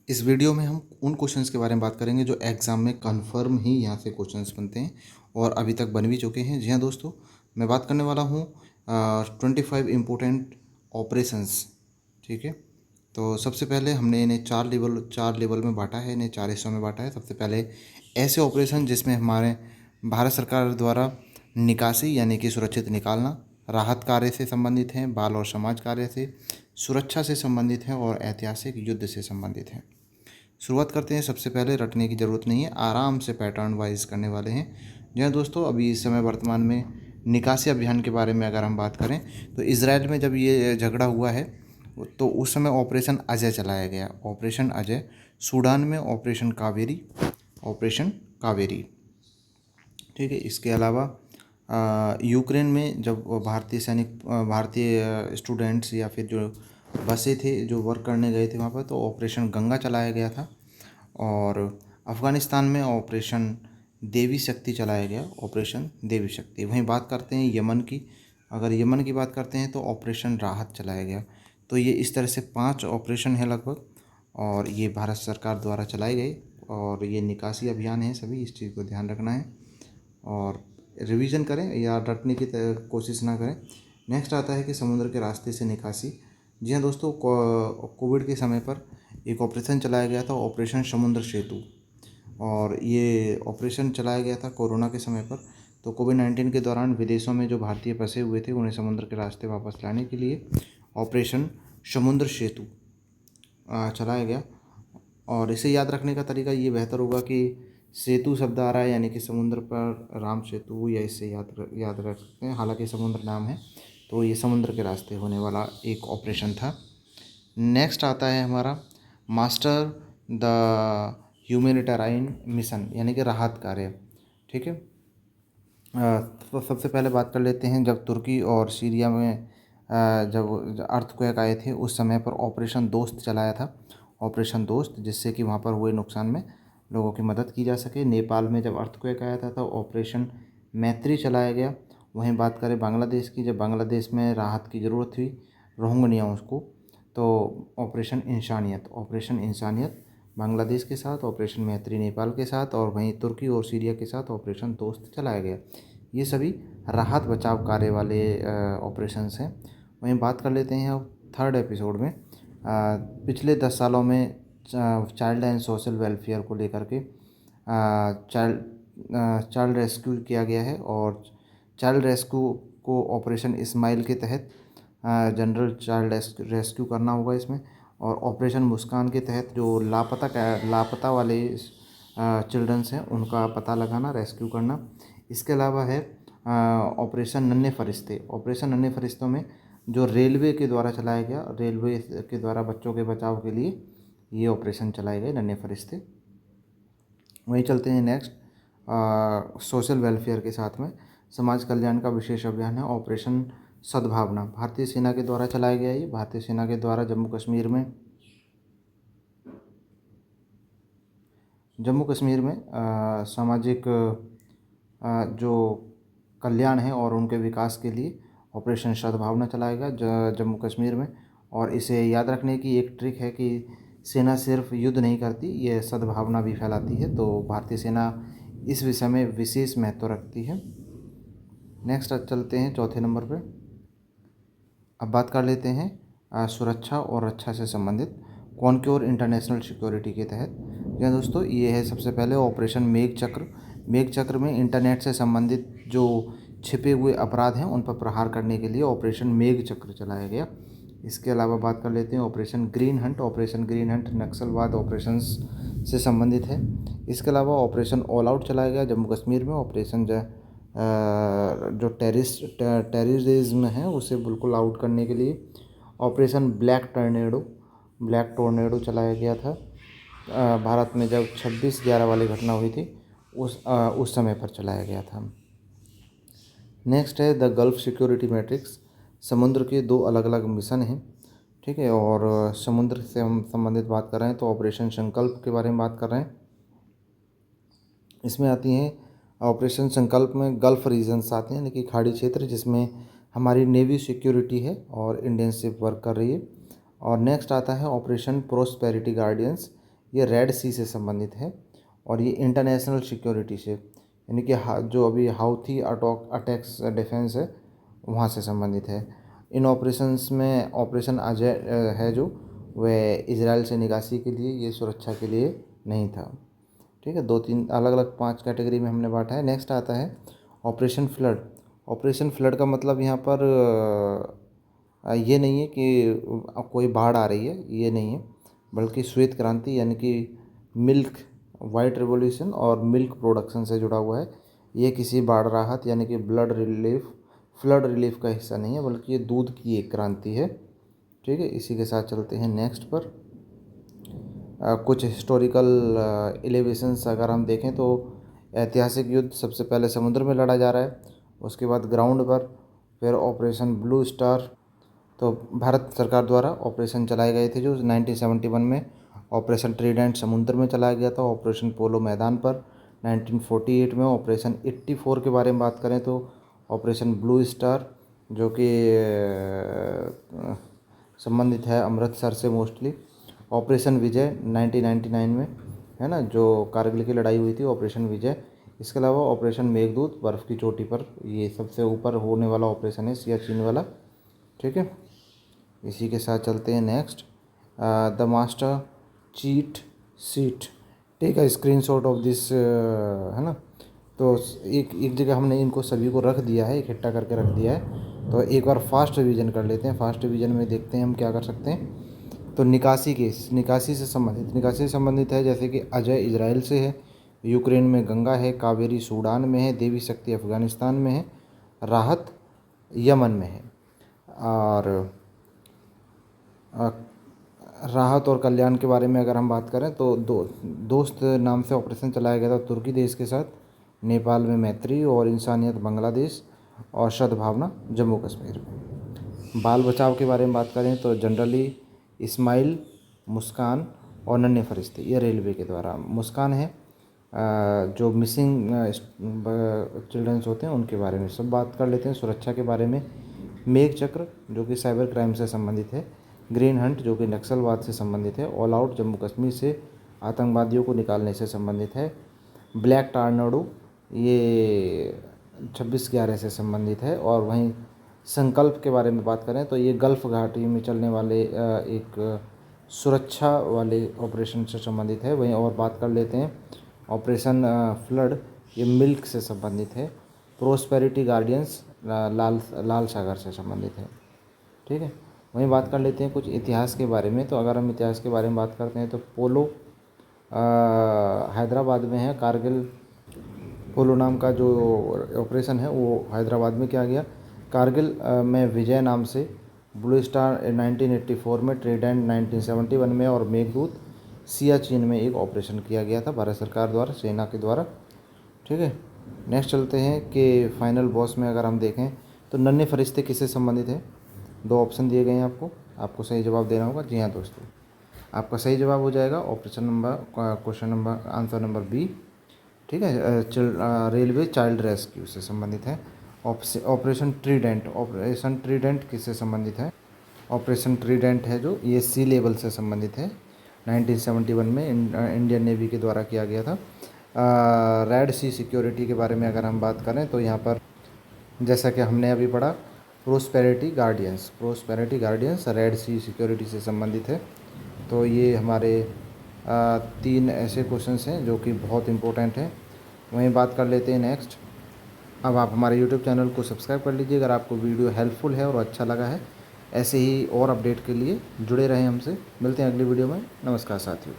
इस वीडियो में हम उन क्वेश्चंस के बारे में बात करेंगे जो एग्ज़ाम में कन्फर्म ही यहाँ से क्वेश्चंस बनते हैं और अभी तक बन भी चुके हैं। जी हाँ दोस्तों, मैं बात करने वाला हूँ 25 इम्पोर्टेंट ऑपरेशंस। ठीक है, तो सबसे पहले हमने इन्हें चार लेवल में बांटा है, इन्हें चार हिस्सों में बांटा है। सबसे पहले ऐसे ऑपरेशन जिसमें हमारे भारत सरकार द्वारा निकासी यानी कि सुरक्षित निकालना, राहत कार्य से संबंधित हैं, बाल और समाज कार्य से, सुरक्षा से संबंधित हैं और ऐतिहासिक युद्ध से संबंधित हैं। शुरुआत करते हैं। सबसे पहले रटने की ज़रूरत नहीं है, आराम से पैटर्न वाइज करने वाले हैं। जी हाँ दोस्तों, अभी इस समय वर्तमान में निकासी अभियान के बारे में अगर हम बात करें तो इजराइल में जब ये झगड़ा हुआ है तो उस समय ऑपरेशन अजय चलाया गया। ऑपरेशन अजय। सूडान में ऑपरेशन कावेरी, ऑपरेशन कावेरी। ठीक है, इसके अलावा यूक्रेन में जब भारतीय स्टूडेंट्स या फिर जो बसें थे जो वर्क करने गए थे वहाँ पर, तो ऑपरेशन गंगा चलाया गया था। और अफ़गानिस्तान में ऑपरेशन देवी शक्ति चलाया गया, ऑपरेशन देवी शक्ति। वहीं बात करते हैं यमन की। अगर यमन की बात करते हैं तो ऑपरेशन राहत चलाया गया। तो ये इस तरह से 5 ऑपरेशन है लगभग, और ये भारत सरकार द्वारा चलाए गए और ये निकासी अभियान है सभी, इस चीज़ को ध्यान रखना है और रिवीजन करें या रटने की कोशिश ना करें। नेक्स्ट आता है कि समुद्र के रास्ते से निकासी। जी हाँ दोस्तों, कोविड के समय पर एक ऑपरेशन चलाया गया था, ऑपरेशन समुद्र सेतु। और ये ऑपरेशन चलाया गया था कोरोना के समय पर। तो कोविड-19 के दौरान विदेशों में जो भारतीय फंसे हुए थे उन्हें समुद्र के रास्ते वापस लाने के लिए ऑपरेशन समुद्र सेतु चलाया गया। और इसे याद रखने का तरीका ये बेहतर होगा कि सेतु शब्द आ रहा है यानी कि समुद्र पर राम सेतु, या इससे याद रख सकते हैं। हालांकि समुद्र नाम है, तो ये समुद्र के रास्ते होने वाला एक ऑपरेशन था। नेक्स्ट आता है हमारा मास्टर द ह्यूमैनिटेरियन मिशन यानी कि राहत कार्य। ठीक है, तो सबसे पहले बात कर लेते हैं जब तुर्की और सीरिया में जब अर्थक्वेक आए थे उस समय पर ऑपरेशन दोस्त चलाया था, ऑपरेशन दोस्त, जिससे कि वहाँ पर हुए नुकसान में लोगों की मदद की जा सके। नेपाल में जब अर्थक्वेक आया था तो ऑपरेशन मैत्री चलाया गया। वहीं बात करें बांग्लादेश की, जब बांग्लादेश में राहत की ज़रूरत हुई रोहिंग्याओं को, तो ऑपरेशन इंसानियत, ऑपरेशन इंसानियत बांग्लादेश के साथ, ऑपरेशन मैत्री नेपाल के साथ, और वहीं तुर्की और सीरिया के साथ ऑपरेशन दोस्त चलाया गया। ये सभी राहत बचाव कार्य वाले ऑपरेशंस हैं। वहीं बात कर लेते हैं अब थर्ड एपिसोड में पिछले 10 सालों में चाइल्ड एंड सोशल वेलफेयर को लेकर के चाइल्ड रेस्क्यू किया गया है। और चाइल्ड रेस्क्यू को ऑपरेशन इस्माइल के तहत जनरल चाइल्ड रेस्क्यू करना होगा इसमें। और ऑपरेशन मुस्कान के तहत जो लापता वाले चिल्ड्रंस हैं उनका पता लगाना, रेस्क्यू करना। इसके अलावा है ऑपरेशन नन्हे फरिश्ते। ऑपरेशन नन्हे फरिश्तों में जो रेलवे के द्वारा चलाया गया, रेलवे के द्वारा बच्चों के बचाव के लिए ये ऑपरेशन चलाए गए, नन्हे फरिश्ते। वहीं चलते हैं नेक्स्ट सोशल वेलफेयर के साथ में समाज कल्याण का विशेष अभियान है ऑपरेशन सद्भावना। भारतीय सेना के द्वारा चलाया गया। ये भारतीय सेना के द्वारा जम्मू कश्मीर में सामाजिक जो कल्याण है और उनके विकास के लिए ऑपरेशन सद्भावना चलाया गया जम्मू कश्मीर में। और इसे याद रखने की एक ट्रिक है कि सेना सिर्फ युद्ध नहीं करती, ये सद्भावना भी फैलाती है। तो भारतीय सेना इस विषय में विशेष महत्व रखती है। नेक्स्ट चलते हैं चौथे नंबर पे। अब बात कर लेते हैं सुरक्षा और रक्षा से संबंधित कॉनक्योर इंटरनेशनल सिक्योरिटी के तहत। जी दोस्तों, ये है सबसे पहले ऑपरेशन मेघचक्र। मेघचक्र में इंटरनेट से संबंधित जो छिपे हुए अपराध हैं उन पर प्रहार करने के लिए ऑपरेशन मेघचक्र चलाया गया। इसके अलावा बात कर लेते हैं operation green Hunt. Operation green Hunt नक्सलवाद ऑपरेशंस से संबंधित है। इसके अलावा ऑपरेशन ऑल आउट चलाया गया जम्मू कश्मीर में। ऑपरेशन जो टेररिज्म है उसे बिल्कुल आउट करने के लिए ऑपरेशन ब्लैक टोर्नेडो चलाया गया था। भारत में जब 26/11 वाली घटना हुई थी उस समय पर चलाया गया था। नेक्स्ट है द गल्फ सिक्योरिटी मैट्रिक्स। समुद्र के 2 अलग अलग मिशन हैं। ठीक है, और समुद्र से हम संबंधित बात कर रहे हैं तो ऑपरेशन संकल्प के बारे में बात कर रहे हैं। इसमें आती हैं ऑपरेशन संकल्प में गल्फ रीजन्स आते हैं यानी कि खाड़ी क्षेत्र, जिसमें हमारी नेवी सिक्योरिटी है और इंडियन शिप वर्क कर रही है। और नेक्स्ट आता है ऑपरेशन प्रोस्पेरिटी गार्डियंस। ये रेड सी से संबंधित है और ये इंटरनेशनल सिक्योरिटी से, यानी कि जो अभी हाउथी अटैक्स डिफेंस है वहाँ से संबंधित है। इन ऑपरेशंस में ऑपरेशन अजय है जो वह इजराइल से निकासी के लिए, ये सुरक्षा के लिए नहीं था। ठीक है, 2-3 अलग अलग 5 कैटेगरी में हमने बांटा है। नेक्स्ट आता है ऑपरेशन फ्लड। ऑपरेशन फ्लड का मतलब यहाँ पर ये नहीं है कि कोई बाढ़ आ रही है, ये नहीं है, बल्कि श्वेत क्रांति यानी कि मिल्क वाइट रिवॉल्यूशन और मिल्क प्रोडक्शन से जुड़ा हुआ है। ये किसी बाढ़ राहत यानी कि फ्लड रिलीफ का हिस्सा नहीं है, बल्कि ये दूध की एक क्रांति है। ठीक है, इसी के साथ चलते हैं नेक्स्ट पर। कुछ हिस्टोरिकल एलिवेशंस अगर हम देखें तो ऐतिहासिक युद्ध सबसे पहले समुद्र में लड़ा जा रहा है, उसके बाद ग्राउंड पर, फिर ऑपरेशन ब्लू स्टार। तो भारत सरकार द्वारा ऑपरेशन चलाए गए थे जो 1971 में ऑपरेशन ट्रीडेंट समुद्र में चलाया गया था, ऑपरेशन पोलो मैदान पर 1948 में। ऑपरेशन 84 के बारे में बात करें तो ऑपरेशन ब्लू स्टार जो कि संबंधित है अमृतसर से मोस्टली। ऑपरेशन विजय 1999 में है ना, जो कारगिल की लड़ाई हुई थी, ऑपरेशन विजय। इसके अलावा ऑपरेशन मेघदूत बर्फ़ की चोटी पर, ये सबसे ऊपर होने वाला ऑपरेशन है, सियाचिन वाला। ठीक है, इसी के साथ चलते हैं next. The master cheat sheet, take a screenshot of this, है ना। तो एक जगह हमने इनको सभी को रख दिया है, इकट्ठा करके रख दिया है। तो एक बार फास्ट रिवीजन कर लेते हैं। फास्ट रिवीजन में देखते हैं हम क्या कर सकते हैं। तो निकासी से संबंधित है, जैसे कि अजय इजराइल से है, यूक्रेन में गंगा है, कावेरी सूडान में है, देवी शक्ति अफ़गानिस्तान में है, राहत यमन में है। और राहत और कल्याण के बारे में अगर हम बात करें तो दोस्त नाम से ऑपरेशन चलाया गया था तुर्की देश के साथ, नेपाल में मैत्री और इंसानियत बांग्लादेश, और सद्भावना जम्मू कश्मीर में। बाल बचाव के बारे में बात करें तो जनरली इस्माइल, मुस्कान और नन्हे फरिश्ते, ये रेलवे के द्वारा। मुस्कान है जो मिसिंग चिल्ड्रंस होते हैं उनके बारे में सब बात कर लेते हैं। सुरक्षा के बारे में मेघ चक्र जो कि साइबर क्राइम से संबंधित है, ग्रीन हंट जो कि नक्सलवाद से संबंधित है, ऑल आउट जम्मू कश्मीर से आतंकवादियों को निकालने से संबंधित है, ब्लैक टार्नाडो ये 26/11 से संबंधित है। और वहीं संकल्प के बारे में बात करें तो ये गल्फ़ घाटी में चलने वाले एक सुरक्षा वाले ऑपरेशन से संबंधित है। वहीं और बात कर लेते हैं ऑपरेशन फ्लड, ये मिल्क से संबंधित है। प्रोस्पेरिटी गार्डियंस लाल सागर से संबंधित है। ठीक है, वहीं बात कर लेते हैं कुछ इतिहास के बारे में। तो अगर हम इतिहास के बारे में बात करते हैं तो पोलो हैदराबाद में है। कारगिल पोलो नाम का जो ऑपरेशन है वो हैदराबाद में किया गया। कारगिल में विजय नाम से, ब्लू स्टार 1984 में, ट्रीडेंट 1971 में और मेघदूत सियाचिन में एक ऑपरेशन किया गया था भारत सरकार द्वारा, सेना के द्वारा। ठीक है, नेक्स्ट चलते हैं कि फाइनल बॉस में अगर हम देखें तो नन्हे फरिश्ते किससे संबंधित है। 2 ऑप्शन दिए गए हैं आपको सही जवाब देना होगा। जी हाँ दोस्तों, आपका सही जवाब हो जाएगा आंसर नंबर बी। ठीक है, रेलवे चाइल्ड रेस्क्यू से संबंधित है। ऑपरेशन ट्रीडेंट किससे संबंधित है। ऑपरेशन ट्रीडेंट है जो ये सी लेवल से संबंधित है, 1971 में इंडियन नेवी के द्वारा किया गया था। रेड सी सिक्योरिटी के बारे में अगर हम बात करें तो यहाँ पर जैसा कि हमने अभी पढ़ा, प्रोस्पेरिटी गार्डियंस रेड सी सिक्योरिटी से संबंधित है। तो ये हमारे 3 ऐसे क्वेश्चंस हैं जो कि बहुत इंपॉर्टेंट हैं। वहीं बात कर लेते हैं नेक्स्ट। अब आप हमारे यूट्यूब चैनल को सब्सक्राइब कर लीजिए अगर आपको वीडियो हेल्पफुल है और अच्छा लगा है। ऐसे ही और अपडेट के लिए जुड़े रहें हमसे। मिलते हैं अगली वीडियो में। नमस्कार साथियों।